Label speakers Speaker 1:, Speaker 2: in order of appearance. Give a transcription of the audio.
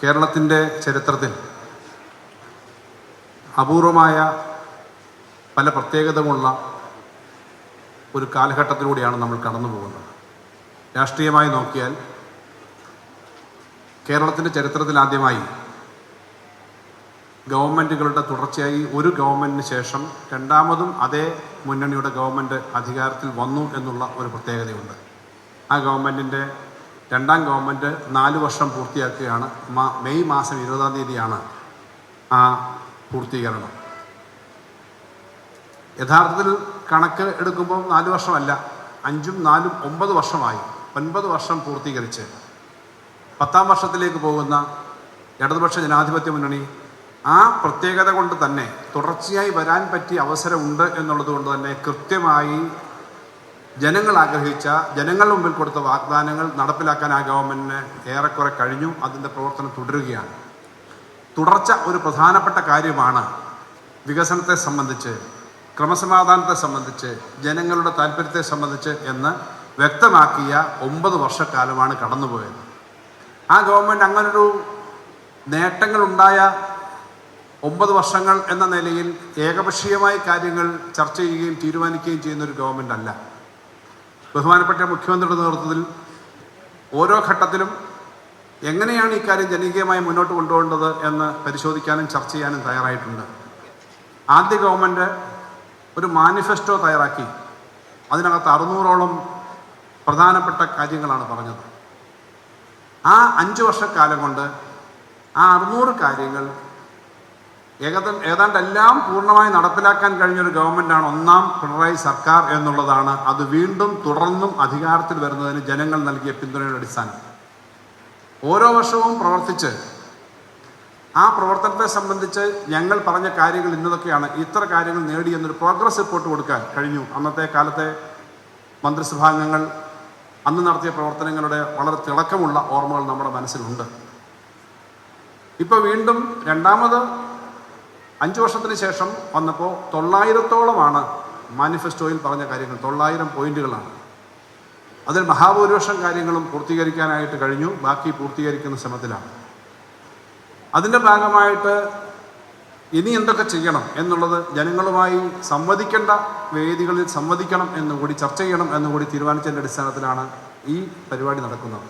Speaker 1: കേരളത്തിൻ്റെ ചരിത്രത്തിൽ അപൂർവമായ പല പ്രത്യേകതകളുള്ള ഒരു കാലഘട്ടത്തിലൂടെയാണ് നമ്മൾ കടന്നു പോകുന്നത്. രാഷ്ട്രീയമായി നോക്കിയാൽ കേരളത്തിൻ്റെ ചരിത്രത്തിൽ ആദ്യമായി ഗവൺമെൻറ്റുകളുടെ തുടർച്ചയായി ഒരു ഗവൺമെൻറ്റിന് ശേഷം രണ്ടാമതും അതേ മുന്നണിയുടെ ഗവൺമെൻറ് അധികാരത്തിൽ വന്നു എന്നുള്ള ഒരു പ്രത്യേകതയുണ്ട്. ആ ഗവൺമെൻറ്റിൻ്റെ രണ്ടാം ഗവൺമെൻറ് 4 വർഷം പൂർത്തിയാക്കുകയാണ്. മെയ് മാസം 20-ാം തീയതിയാണ് ആ പൂർത്തീകരണം. യഥാർത്ഥത്തിൽ കണക്ക് എടുക്കുമ്പോൾ 4 വർഷമല്ല, 5ഉം 4ഉം 9 വർഷമായി. 9 വർഷം പൂർത്തീകരിച്ച് 10ാം വർഷത്തിലേക്ക് പോകുന്ന ഇടതുപക്ഷ ജനാധിപത്യ മുന്നണി ആ പ്രത്യേകത കൊണ്ട് തന്നെ തുടർച്ചയായി വരാൻ പറ്റിയ അവസരമുണ്ട് എന്നുള്ളത് കൊണ്ട് തന്നെ കൃത്യമായി ജനങ്ങൾ ആഗ്രഹിച്ച, ജനങ്ങളുടെ മുമ്പിൽ കൊടുത്ത വാഗ്ദാനങ്ങൾ നടപ്പിലാക്കാൻ ആ ഗവൺമെൻറ്റിന് ഏറെക്കുറെ കഴിഞ്ഞു. അതിൻ്റെ പ്രവർത്തനം തുടരുകയാണ്. തുടർച്ച ഒരു പ്രധാനപ്പെട്ട കാര്യമാണ്. വികസനത്തെ സംബന്ധിച്ച്, ക്രമസമാധാനത്തെ സംബന്ധിച്ച്, ജനങ്ങളുടെ താല്പര്യത്തെ സംബന്ധിച്ച് എന്ന് വ്യക്തമാക്കിയ 9 വർഷക്കാലമാണ് കടന്നുപോയത്. ആ ഗവൺമെൻറ് അങ്ങനൊരു നേട്ടങ്ങളുണ്ടായ 9 വർഷങ്ങൾ എന്ന നിലയിൽ ഏകപക്ഷീയമായി കാര്യങ്ങൾ ചർച്ച ചെയ്യുകയും തീരുമാനിക്കുകയും ചെയ്യുന്ന ഒരു ഗവൺമെൻറ് അല്ല. ബഹുമാനപ്പെട്ട മുഖ്യമന്ത്രിയുടെ നേതൃത്വത്തിൽ ഓരോ ഘട്ടത്തിലും എങ്ങനെയാണ് ഇക്കാര്യം ജനകീയമായി മുന്നോട്ട് കൊണ്ടുപോകേണ്ടത് എന്ന് പരിശോധിക്കാനും ചർച്ച ചെയ്യാനും തയ്യാറായിട്ടുണ്ട്. ആദ്യ ഗവൺമെൻറ് ഒരു മാനിഫെസ്റ്റോ തയ്യാറാക്കി. അതിനകത്ത് 600ഓളം പ്രധാനപ്പെട്ട കാര്യങ്ങളാണ് പറഞ്ഞത്. ആ 5 വർഷക്കാലം കൊണ്ട് ആ 600 കാര്യങ്ങൾ ഏതാണ്ടെല്ലാം പൂർണ്ണമായി നടപ്പിലാക്കാൻ കഴിഞ്ഞൊരു ഗവൺമെൻറ്റാണ് ഒന്നാം പിണറായി സർക്കാർ എന്നുള്ളതാണ്. അത് വീണ്ടും തുടർന്നും അധികാരത്തിൽ വരുന്നതിന് ജനങ്ങൾ നൽകിയ പിന്തുണയുടെ അടിസ്ഥാനം. ഓരോ വർഷവും പ്രവർത്തിച്ച് ആ പ്രവർത്തനത്തെ സംബന്ധിച്ച് ഞങ്ങൾ പറഞ്ഞ കാര്യങ്ങൾ ഇന്നതൊക്കെയാണ്, ഇത്ര കാര്യങ്ങൾ നേടി എന്നൊരു പ്രോഗ്രസ് റിപ്പോർട്ട് കൊടുക്കാൻ കഴിഞ്ഞു. അന്നത്തെ കാലത്തെ മന്ത്രിസഭാംഗങ്ങൾ അന്ന് നടത്തിയ പ്രവർത്തനങ്ങളുടെ വളരെ തിളക്കമുള്ള ഓർമ്മകൾ നമ്മുടെ മനസ്സിലുണ്ട്. ഇപ്പോൾ വീണ്ടും രണ്ടാമത് 5 വർഷത്തിന് ശേഷം വന്നപ്പോൾ 900ഓളമാണ് മാനിഫെസ്റ്റോയിൽ പറഞ്ഞ കാര്യങ്ങൾ. 900 പോയിന്റുകളാണ്. അതിൽ മഹാഭൂരിപക്ഷം കാര്യങ്ങളും പൂർത്തീകരിക്കാനായിട്ട് കഴിഞ്ഞു. ബാക്കി പൂർത്തീകരിക്കുന്ന ശ്രമത്തിലാണ്. അതിൻ്റെ ഭാഗമായിട്ട് ഇനി എന്തൊക്കെ ചെയ്യണം എന്നുള്ളത് ജനങ്ങളുമായി സംവദിക്കേണ്ട വേദികളിൽ സംവദിക്കണം എന്നുകൂടി, ചർച്ച ചെയ്യണം എന്നുകൂടി തീരുമാനിച്ചതിൻ്റെ അടിസ്ഥാനത്തിലാണ് ഈ പരിപാടി നടക്കുന്നത്.